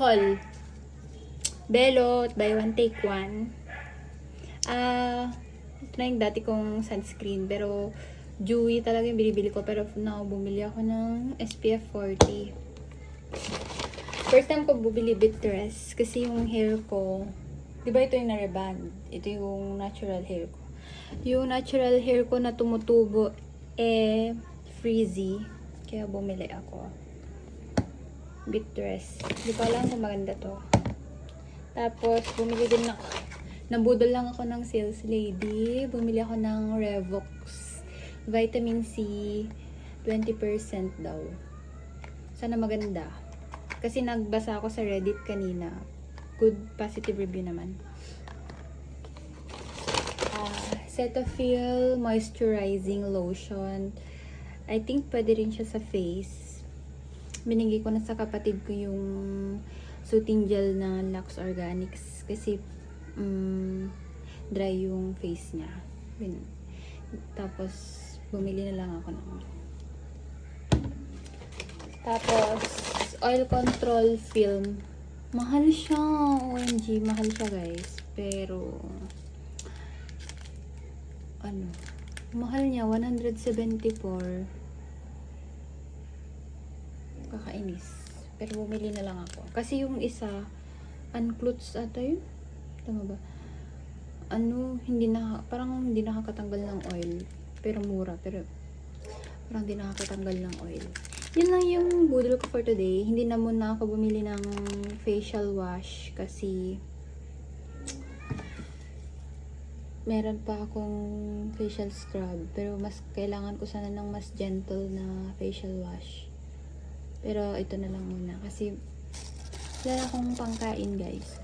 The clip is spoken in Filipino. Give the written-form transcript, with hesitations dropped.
haul. Belot, buy one, take one. Ito na yung dati kong sunscreen. Pero, dewy talaga yung binibili ko. Pero now, bumili ako ng SPF 40. First time ko bumili Bitress. Kasi yung hair ko, di ba ito yung na-reband? Ito yung natural hair ko. Yung natural hair ko na tumutubo, frizzy. Kaya bumili ako. Bitress. Di ko alam kung maganda to. Tapos, bumili din ako. Nabudol lang ako ng sales lady. Bumili ako ng Revox Vitamin C 20% daw. Sana maganda. Kasi nagbasa ako sa Reddit kanina. Good positive review naman. Cetaphil Moisturizing Lotion. I think pwede rin siya sa face. Binigay ko na sa kapatid ko yung soothing gel na Lux Organics. Kasi dry yung face niya. Tapos, bumili na lang ako ng tapos, oil control film. Mahal siya. OMG, mahal siya guys. Pero, mahal niya. 174. Kakainis. Pero bumili na lang ako. Kasi yung isa, unclutz ata yun. Tama ba? Parang hindi nakakatanggal ng oil. Pero mura. Pero, parang hindi nakakatanggal ng oil. Yun lang yung budol ko for today. Hindi na muna ako bumili ng facial wash kasi meron pa akong facial scrub. Pero mas kailangan ko sana ng mas gentle na facial wash. Pero ito na lang muna kasi wala akong pangkain guys.